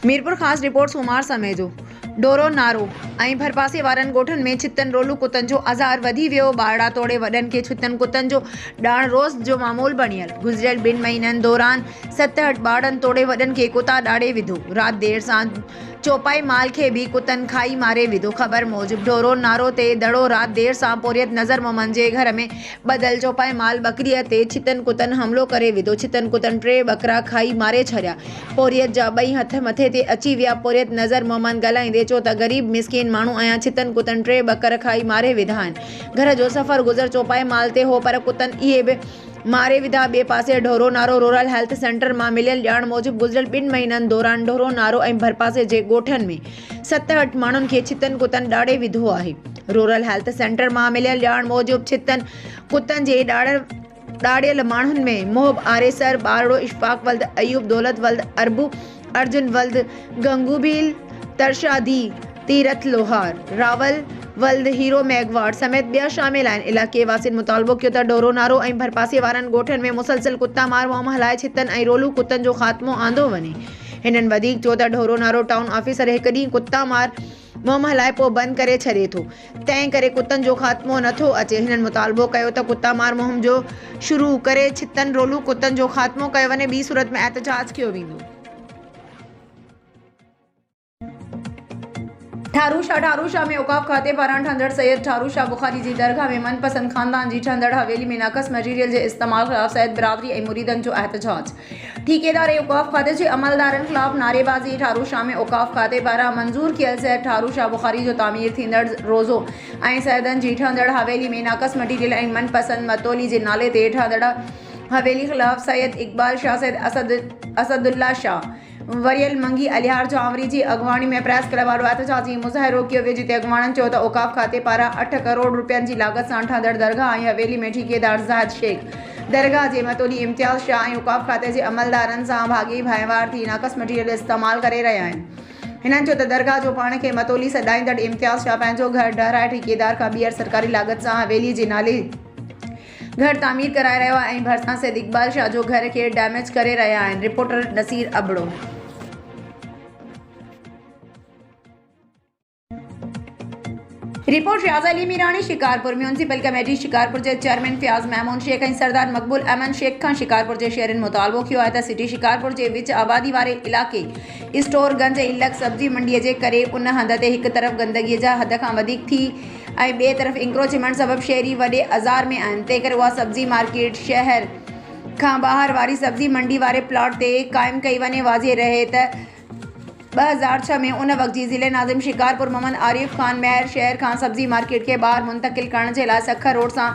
मीरपुर ख़ासि रिपोर्ट सूमार समय जो डोरो नारो ऐं भरपासे वारनि ॻोठनि में छितनि रोलू कुतनि जो अज़ार वधी वियो। ॿारड़ा तोड़े वॾनि खे छितनि कुतनि जो ॾाण रोज़ जो मामूल बणियल। गुज़िरियल 2 महीननि दौरान 7-8 ॿारड़नि तोड़े वॾनि खे कुता ॾाड़े विधो। राति देर सां चौपाई माल खे भी कुतनि खाई मारे विधो। ख़बर मूजिबि डोरो नारो ते दड़ो राति देर सां पोरियत नज़र मोहम्मद जे घर में ॿधल चौपाई माल बकरीअ ते छितनि कुतनि हमलो करे विधो। छितनि कुतनि 3 ॿकरा खाई मारे छॾिया। पोरियत जा 2 हथ मथे ते अची विया। पोरियत नज़र मोहम्मद ॻाल्हाईंदे चयो त ग़रीब मिसकिन माण्हू आहियां, छितनि कुतनि 3 ॿकर खाई मारे विधा आहिनि। घर जो सफ़र गुज़र चौपाई माल ते हो पर कुतनि इहे बि मारे विधा। ॿिए पासे डोरो नारो रूरल हेल्थ सेंटर मां मिलियल ॼाण मूजिबि गुज़िरियल 2 महीननि दौरान डोरो नारो ऐं भरपासे जे ॻोठनि में 7-8 माण्हुनि खे छितनि कुतनि ॾाड़े विधो आहे। रूरल हेल्थ सेंटर मां मिलियल ॼाण मूजिबि छितनि कुतनि जे ॾाड़ियल माण्हुनि में मोहब आरेसर, ॿारड़ो, इशफाक वल्द, अयूब, दौलत वल्द, अरबू, अर्जुन वल्द, गंगूबील, तरशादी, तीरथ लोहार, रावल वल्द, हीरो मेघवाड़ समेत ॿिया शामिल आहिनि। इलाइक़े वासियुनि मुतालबो कयो त डोरो नारो ऐं भरपासे वारनि ॻोठनि में मुसलसल कुता मार मुहिम हलाए छितनि ऐं रोलू कुतनि जो ख़ात्मो आंदो वञे। हिननि वधीक चयो त डोरो नारो टाउन ऑफिसर हिकु ॾींहुं कुता मार मुहिम हलाए पोइ बंदि करे छॾे थो, तंहिं करे कुतनि जो ख़ात्मो नथो अचे। हिननि मुतालबो कयो त कुता मार मुहिम जो शुरू करे छितनि रोलू कुतनि जो ख़ात्मो कयो वञे, ॿी सूरत में एहतजाज कयो वेंदो। ठारूशाह में औक़ाफ़ खाते पारां ठंदड़ सैयद ठारू शाह बुखारी जी दरगाह में मनपसंद ख़ानदान जी ठंदड़ हवेली में नाक़स मटीरियल जे इस्तेमाल ख़िलाफ़ सैयद बिरादरी ऐं मुरीदनि जो एहतजाज। ठेकेदार ऐं औक़ाफ़ खाते जे अमलदारनि ख़िलाफ़ नारेबाज़ी। ठारूशाह में औक़ाफ़ खाते पारां मंज़ूर कियल सैयद ठारू शाह बुखारी जो तामीर थींदड़ रोज़ो ऐं सैयदनि जी ठंदड़ हवेली में नाक़स मटीरियल ऐं मनपसंद मतोली जे नाले ते ठंदड़ हवेली ख़िलाफ़ सैयद इक़बाल शाह, सैयद असदुल्ला शाह, वरियल मंगी अलियार जावरी जी अॻवानी में प्रेस क्लब वारो एहतजाजी मुज़ाहिरो कयो वियो, जिते अॻवाननि चयो त औक़ाफ़ खाते पारां 8 करोड़ रुपयनि जी लागत सां ठहंदड़ दरगाह ऐं हवेली में ठेकेदार ज़ाहिद शेख, दरगाह जे मतोली इम्तियाज़ शाह ऐं औक़ाफ़ खाते जे अमलदारनि सां भाॻी भाईवार थी नाक़स मटीरियल इस्तेमाल करे रहिया आहिनि। हिननि चयो त दरगाह जो पाण खे मतोली सॾाईंदड़ इम्तियाज़ शाह पंहिंजो घर ॾहाराए ठेकेदार खां ॿीहर सरकारी लागत सां हवेली जे नाले घर तामीर कराए रहियो आहे ऐं भरिसां सैयद इक़बाल शाह जो घर खे डैमेज करे रहिया आहिनि। रिपोर्टर नसीर अबड़ो। रिपोर्ट रियाज़ अली मीरानी। शिकारपुर म्यूनसिपल कमेटी शिकारपुर जे चेयरमैन फयाज़ महमूद शेख ऐं सरदार मक़बूल अहमद शेख खां शिकारपुर जे शहरनि मुतालबो कियो आहे त सिटी शिकारपुर जे विच आबादी वारे इलाइक़े स्टोर गंज इलक सब्जी मंडीअ जे करे उन हंध ते हिकु तरफ़ गंदगीअ जा हद खां वधीक थी ऐं ॿिए तरफ़ इंक्रोचमेंट सबबि शहरी वॾे अज़ार में आहिनि। तंहिं करे उहा सब्जी मार्केट शहर खां ॿाहिरि वारी सब्जी मंडी वारे प्लॉट ते क़ाइमु कई वञे। वाज़े रहे त 2006 में उन वक़्त जी ज़िले नाज़िम शिकारपुर मोहम्मद आरिफ ख़ान महर शहर खां सब्जी मार्केट खे ॿाहिरि मुंतक़िल करण जे लाइ सखर रोड सां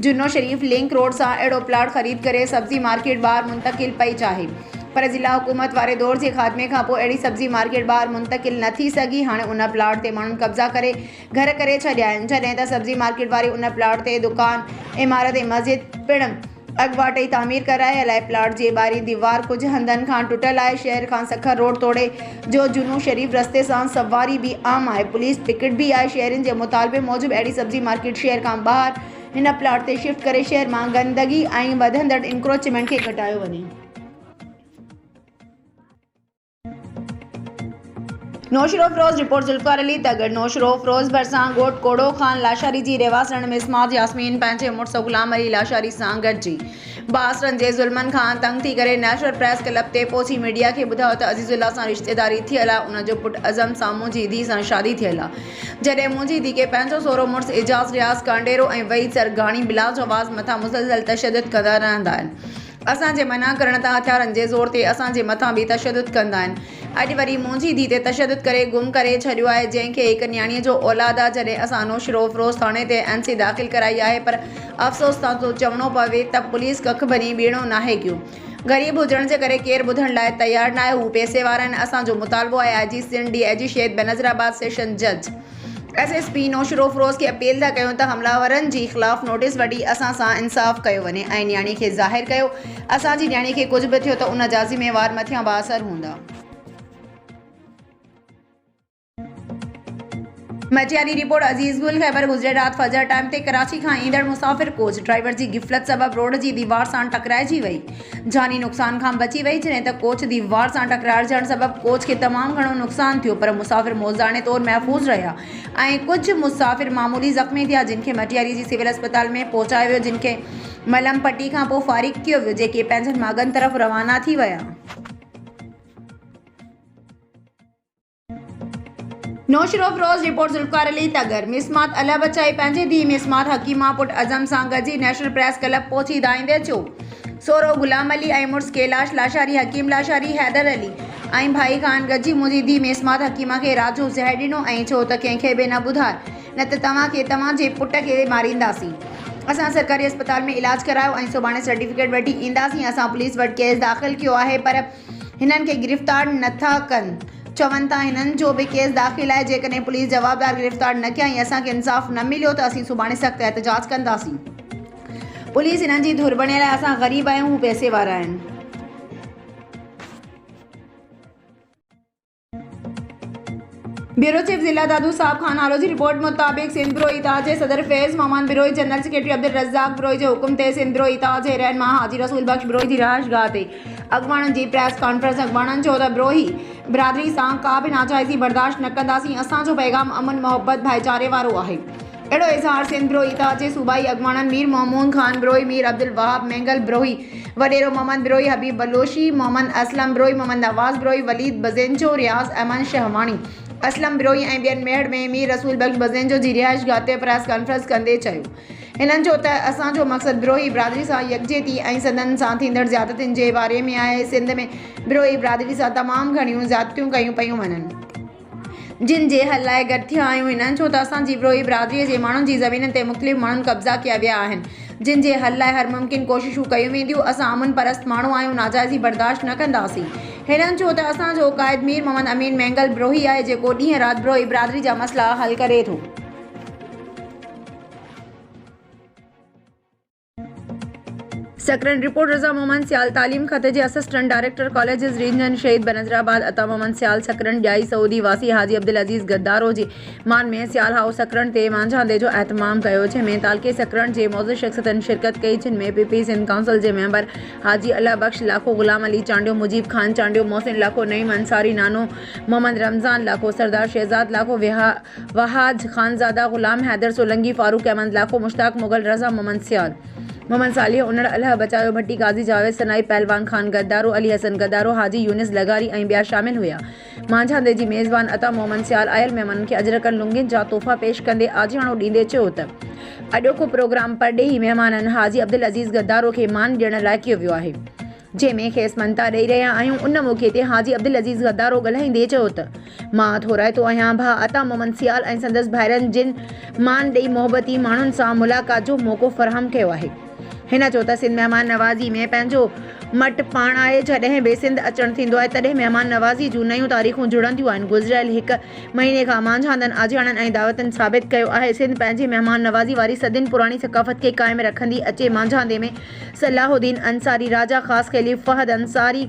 जुन्नो शरीफ लिंक रोड सां अहिड़ो प्लॉट ख़रीद करे सब्जी मार्केट ॿाहिरि मुंतक़िल पई चाहे, पर ज़िला हुकूमत वारे दौर जे ख़ात्मे खां पोइ अहिड़ी सब्जी मार्केट ॿाहिरि मुंतक़िल न थी सघी। हाणे उन प्लॉट ते माण्हुनि कब्ज़ा करे घर करे छॾिया आहिनि, जॾहिं त सब्जी मार्केट वारे उन प्लॉट ते दुकान, इमारत ऐं मस्जिद पिणु अॻुवाट ई तामीर करायल आहे। प्लॉट जे ॿाहिरीं दीवार कुझु हंधनि खां टुटल आहे। शहर खां सखर रोड तोड़े जो जुनू शरीफ रस्ते सां सवारी बि आम आहे। पुलिस पिकेट भी आहे। शहरनि जे मुतालबे मूजिबि अहिड़ी सब्जी मार्केट शहर खां ॿाहिरि हिन प्लॉट ते शिफ्ट करे शहर मां गंदगी ऐं वधंदड़ इंक्रोचमेंट खे घटायो वञे। नौशरो फ़िरोज़। रिपोर्ट ज़ुल्फ़िकार अली तगड़। नौशरो फ़िरोज़ भरिसां ॻोठ कोड़ो ख़ान लाशारी जी रहवासण मिसमात यास्मीन पंहिंजे मुड़ुस ग़ुलाम अली लाशारी सां गॾिजी बासरनि जे ज़ुल्मनि खां तंग थी करे नेशनल प्रेस क्लब ते पहुची मीडिया खे ॿुधायो त अज़ीज़ुल्लाह सां रिश्तेदारी थियल आहे। उन जो पुटु अज़म सां मुंहिंजी धीउ सां शादी थियल आहे, जॾहिं मुंहिंजी धीउ खे पंहिंजो सहुरो मुड़ुस एजाज़ रियाज़ कांडेरो ऐं वहीद सरगाणी बिलाज आवाज़ मथां मुसलसल तशदुद कंदा रहंदा आहिनि। असांजे मना करण तां हथियारनि जे ज़ोर ते असांजे मथां बि तशदुद कंदा आहिनि। अॼु वरी मुंहिंजी धीउ ते तशदुद करे गुम करे छॾियो आहे, जंहिंखे हिकु न्याणीअ जो औलाद आहे। जॾहिं असां नौशरो फ़िरोज़ थाणे ते NC दाख़िल कराई आहे, पर अफ़सोस सां थो चवणो पवे त पुलिस कख भनी ॿीणो नाहे कयो। ग़रीब हुजण जे करे केरु ॿुधण लाइ तयारु न आहे। हू पैसे वारा आहिनि। असांजो मुतालबो आहे IG सिंध DIG शहीद बेनज़ीराबाद सेशन जज SSP नौशरो फ़िरोज़ खे अपील था कयूं त हमलावरनि जी ख़िलाफ़ नोटिस वठी असां सां इंसाफ़ कयो वञे ऐं न्याणी खे ज़ाहिर कयो। असांजी न्याणी खे कुझु बि थियो त उन जा ज़िम्मेवार मथियां बाअसर हूंदा। मटियारी रिपोर्ट अजीज गुल ख़ैबर गुज़िरियल रात फजर टाइम ते कराची खां ईंदड़ मुसाफ़िर कोच ड्राइवर जी गिफ़लत सबब रोड जी दीवार सां टकराइजी वई। जानी नुक़सान खां बची वई, जॾहिं त कोच दीवार सां टकराइजण सबब कोच खे तमामु घणो नुक़सान थियो, पर मुसाफ़िर मौज़ाने तौरु महफ़ूज़ रहिया ऐं कुझु मुसाफ़िर मामूली ज़ख़्मी थिया, जिन खे मटियारी जी सिविल अस्पताल में पहुचायो वियो, जिन खे मलम पट्टी खां पोइ फ़ारिग़ कयो वियो, जेके पंहिंजनि मागनि तरफ़ रवाना थी विया। नौशरो फ़िरोज़ रिपोर्ट ज़ुल्फ़िकार अली तगर मिसमात अला बचाई पंहिंजे धीउ मिसमात हकीमा पुट अज़म सां गॾिजी नेशनल प्रेस क्लब पहुची दाईंदे चयो, सोरो गुलाम अली ऐं मुड़ुस कैलाश लाशारी हकीम लाशारी हैदर अली ऐं भाई ख़ान गॾिजी मुंहिंजी धीउ मिसमात हकीमा खे रात जो ज़हर ॾिनो ऐं चयो त कंहिंखे बि न ॿुधाए, न त तव्हां जे पुट खे मारींदासीं। असां सरकारी अस्पताल में इलाज करायो ऐं सुभाणे सर्टिफिकेट वठी ईंदासीं। असां पुलिस वटि केस दाख़िल कयो आहे, पर हिननि खे गिरफ़्तार नथा कनि। चवनि था हिननि जो बि केस दाख़िल आहे। जेकॾहिं पुलिस जवाबदार गिरफ़्तार न कयईं, असांखे इंसाफ़ न मिलियो त असीं सुभाणे सख़्त एहतजाज कंदासीं। पुलिस हिननि जी धुर बणियल आहे। असां ग़रीब आहियूं, हू पैसे वारा आहिनि। ब्यूरो चीफ ज़िला दादू साहब खान नालो जी रिपोर्ट मुताबिक़ सिंध ब्यूरो इताज जे सदर Faiz Mohammad bureau general secretary Abdul Razzaq bureau जे हुकुम ते सिंध ब्यूरो इताज जे रहनुमा हाजी रसूल बख्श ब्यूरो जी रिहाइशगाह ते अॻवाणनि जी प्रेस कॉन्फ्रेंस अॻवाणनि चयो त ब्यूरोही बिरादरी सां का बि नाजाइज़ी बर्दाश्त न कंदासीं। असांजो पैगाम अमन मोहब्बत भाईचारे वारो आहे। अहिड़ो इज़हार सिंध ब्यूरो इताज जे सूबाई अॻवाणनि मीर मोहम्मद खान ब्यूरोई मीर अब्दुल वहाब मेंगल ब्यूरोई वडेरो मोहम्मद ब्यूरोई हबीब बलोशी मोहम्मद असलम ब्यूरोई मोहम्मद नवाज़ ब्यूरोई वलीद बज़ेंजो रियाज़ अहमद शहवानी असलम ब्यूरोई ऐं ॿियनि मेड़ में मीर रसूल बख्श बज़ेंजो जी रिहाइशगाह ते प्रेस कॉन्फ्रेंस कंदे चयो, हिननि जो त असांजो मक़सदु ब्यूरोई बिरादरी सां यकजहती ऐं सदन सां थींदड़ ज़्यादतियुनि जे बारे में आहे। सिंध में ब्यूरोई बिरादरी सां तमामु घणियूं ज़्यादतियूं कयूं पियूं वञनि, जिन जे हल लाइ गॾु थिया आहियूं। हिननि चयो त असांजी ब्यूरोई बिरादरीअ जे माण्हुनि जी ज़मीननि ते मुख़्तलिफ़ माण्हुनि कब्ज़ा कया विया आहिनि, जिन जे हल लाइ हर मुमकिन कोशिशूं कयूं वेंदियूं। असां अमन परस्त माण्हू आहियूं, नाजाइज़ी बर्दाश्त न कंदासीं। हिननि चयो त असांजो क़ाइद मीर मोहम्मद अमीन मेंगल ब्यूरोई आहे, जेको ॾींहं राति ब्यूरोई बिरादरी जा मसइला हल करे थो। सकरन रिपोर्ट रज़ा मोहम्मद सियाल तालीम खते जे असिस्टेंट डायरेक्टर कॉलेजिस रीजन शहीद बनज़राबाद अता मोहम्मद सियाल सकरन ॼाई सऊदी वासी हाजी अब्दुल अज़ीज़ गद्दारो जे मान में सियाल हाउस सकरन ते मांझांदे जो एहतमाम कयो, जंहिंमें तालके सकरन जे मौज़ूद शख़्सियतनि शिरकत कई, जिन में पीपी सिंध काउंसिल जे मेंबर हाजी अल्लाह बख्श लाखो, गुलाम अली चांडियो, मुजीब खान चांडियो, मोहसिन लाखो, नईम अंसारी नानो, मोहम्मद रमज़ान लाखो, सरदार शहजाद लाखो, वहाज खानज़ादा, गुलाम हैदर सोलंगी, फारूक अहमद लाखो, मुश्ताक मुगल, रज़ा मोहम्मद सियाल, मोहम्मद सालिह उनड़, अल्लाह बचायो भट्टी, काज़ी जावेद सनाई, पहलवान खान गद्दारो, अली हसन गद्दारो, हाजी यूनिस लगारी ऐं ॿिया शामिल हुआ। मांझांदे जी मेज़बान अता मोहम्मद सियाल आयल महिमाननि खे अजरकनि लुंगियुनि जा तोहफ़ा पेश कंदे आजियाणो ॾींदे चयो त अॼोको प्रोग्राम परॾेही महिमाननि हाजी अब्दुल अज़ीज़ गद्दारो खे मान ॾियण लाइ कयो वियो आहे, जंहिंमें खेसि मनता ॾेई रहिया आहियूं। उन मौक़े ते हाजी अब्दुल अज़ीज़ गद्दारो ॻाल्हाईंदे चयो त मां थोराइतो आहियां भाउ अता मोहम्मद सियाल ऐं संदसि भाइरनि, जिन मान ॾेई मोहबती माण्हुनि सां मुलाक़ात जो मौक़ो फ़राहम कयो आहे। हिन चयो त सिंध महिमान नवाज़ी में पंहिंजो मट पाण आहे। जॾहिं बि सिंध अचणु थींदो आहे, तॾहिं महिमान नवाज़ी जूं नयूं तारीख़ूं जुड़ंदियूं आहिनि। गुज़िरियल हिकु महीने खां मांझांदनि, आजियाणनि ऐं दावतनि साबित कयो आहे, सिंध पंहिंजी महिमान नवाज़ी वारी सदियुनि पुराणी सक़ाफ़त खे क़ाइमु रखंदी अचे। मांझांदे में सलाहुद्दीन अंसारी, राजा ख़ास ख़लीफ़ फ़हद अंसारी,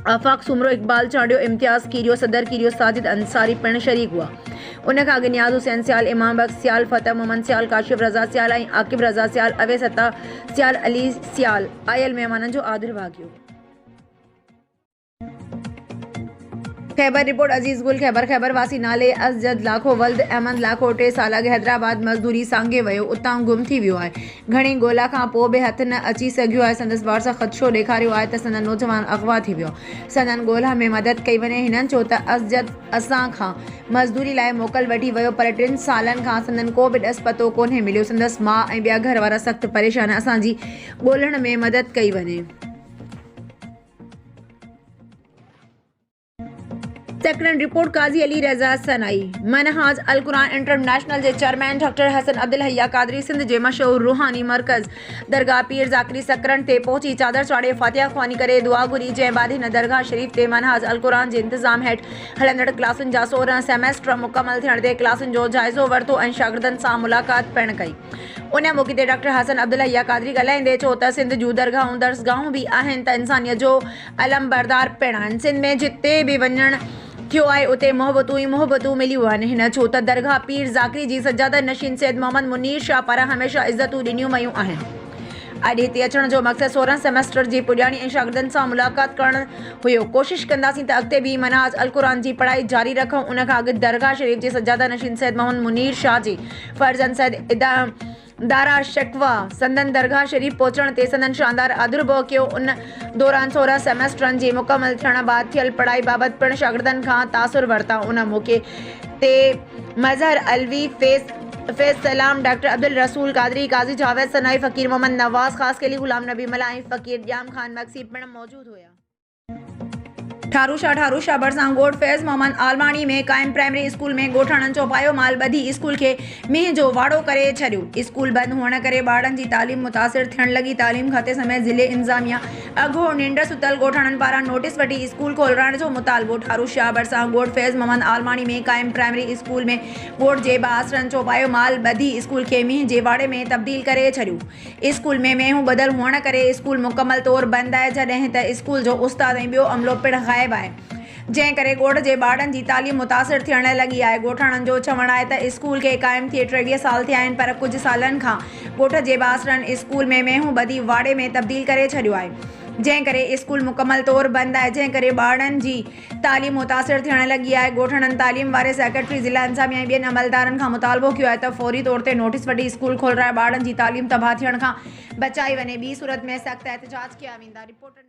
आफ़ाक़ सुमरो, इक़बाल चांडियो, इम्तियाज़ कीरियो, सदर कीरियो, साजिद अंसारी पिणु शरीक हुआ। उन खां अॻु नियाज़ हुसैन सियाल, इमाम बख्श सियाल, फ़तह मोहम्मद सियाल, काशिफ रज़ा सियाल ऐं आकिब रज़ा सियाल, अवैस अता सियाल, अली सियाल आयल महिमाननि जो आदर भाॻियो। ख़ैबर रिपोर्ट अजीज़ गुल ख़ैबर वासी नाले असजद लाखो वल्द अहमद लाखो 3 साल अॻु हैदराबाद मज़दूरी सांघे वियो, उतां गुम थी वियो आहे। घणी ॻोल्हा खां पोइ बि हथ न अची सघियो आहे। संदसि वारसा ख़दशो ॾेखारियो आहे त संदन नौजवान अगवा थी वियो। संदन ॻोल्हा में मदद कई वञे। हिननि चयो त असजद असां खां मज़दूरी लाइ मोकल वठी वियो, पर 3 सालनि खां संदन को बि ॾस पतो कोन्हे मिलियो। संदसि माउ ऐं ॿिया घर वारा सख़्तु परेशान। असांजी ॻोल्हण में मदद कई वञे। सकरन रिपोर्ट काज़ी अली रज़ा सनाई मनहाज अल कुरान इंटरनेशनल जे चेयरमैन डॉक्टर हसन अब्दुल हया कादरी सिंध जे मशहूर रूहानी मरकज़ दरगाह पीर ज़ाकिरी सकरन ते पहुची चादर चाढ़े फातिहा ख़्वानी करे दुआ घुरी, जंहिं बाद हिन दरगाह शरीफ़ ते मनहाज अल कुरान जे इंतज़ाम हेठि हलंदड़ क्लासुनि जा 16 सेमेस्टर मुकमल थियण ते क्लासुनि जो जाइज़ो वरितो ऐं शागिर्दनि सां मुलाक़ात पिणु कई। उन मौक़े ते डॉक्टर हसन अब्दुल हया कादरी ॻाल्हाईंदे चयो त सिंध जूं दरगाहूं दर्सगाहूं बि आहिनि त इंसानियत जो अलम बरदार पिणु आहिनि। सिंध में जिते बि वञण थियो आहे उते मोहबतूं ई मोहबतूं मिलियूं आहिनि। हिन छो त दरगाह पीर ज़ाकिरी जी सजाद नशीन सैयद मोहम्मद मुनीर शाह पारां हमेशह इज़तूं ॾिनियूं वयूं आहिनि। अॼु हिते अचण जो मक़सदु 16 सेमेस्टर जी पुॼाणी ऐं शागिर्दनि सां मुलाक़ात करणु हुयो। कोशिशि कंदासीं त अॻिते बि मनाज अल क़ुरान जी पढ़ाई जारी रखूं। उन खां अॻु दरगाह शरीफ़ जे सजादा नशीन सैयद मोहम्मद मुनीर शाह जे फर्ज़ंद सैयद दारा शिकवा संदन दरगाह शरीफ़ पहुचण ते संदन शानदार आदरबो कयो। उन दौरान 16 सेमेस्टरनि जे मुकमल थियण बैदि थियल पढ़ाई बाबति पिणु शागिर्दनि खां तासुर वरिता। उन मौक़े ते मज़हर अलवी फैज़ सलाम डॉक्टर अब्दुल रसूल कादरी काज़ी जावेद सनाई फ़कीर मोहम्मद नवाज़ ख़ास केली गुलाम नबी मलाई फ़कीर जाम खान मक्सी पिणु मौजूद हुया। ठारूशा भरिसां ॻोठ फैज़ मोहम्मद आलमाणी में क़ाइम प्राइमरी स्कूल में ॻोठाणनि जो पायो माल ॿधी स्कूल खे मींहं जो वाड़ो करे छॾियो। स्कूल बंदि हुअण करे ॿारनि जी तालीम मुतासिर थियण लॻी। तालीम खाते समेत ज़िले इंतिज़ामिया अॻो निंड सुतल ॻोठाणनि पारां नोटिस वठी स्कूल खोलाइण जो मुतालबो। ठारूशा भरिसां ॻोठ फैज़ मोहम्मद आलमाणी में क़ाइम प्राइमरी स्कूल में ॻोठ जे ॿासरनि जो पायो माल ॿधी स्कूल खे मींहं जे वाड़े में तब्दील करे छॾियो। स्कूल में मेंहूं ॿधल हुअण करे स्कूल मुकमल तौर बंदि आहे, जॾहिं त स्कूल जो उस्ताद ऐं ॿियो अमलो पिणु ग़ाइबु आहे, जंहिं करे ॻोठ जे ॿारनि जी तालीम मुतासिर थियण लॻी आहे। ॻोठाणनि जो चवणु आहे त स्कूल खे क़ाइम थिए 30 साल थिया आहिनि, पर कुझु सालनि खां ॻोठ जे ॿासरनि स्कूल में मेंहूं ॿधी वाड़े में तब्दील करे छॾियो आहे, जंहिं करे स्कूल मुकमल तौर बंदि आहे, जंहिं करे ॿारनि जी तालीम मुतासिर थियण लॻी आहे। ॻोठाणनि तालीम वारे सेक्रेटरी ज़िला इंतिज़ामिया ऐं ॿियनि अमलदारनि खां मुतालबो कयो आहे त फ़ौरी तौर ते नोटिस वठी स्कूल खोलाए ॿारनि जी तालीम तबाह थियण खां बचाई वञे। ॿी सूरत में सख़्त एहतिजाज कया वेंदा। रिपोर्टर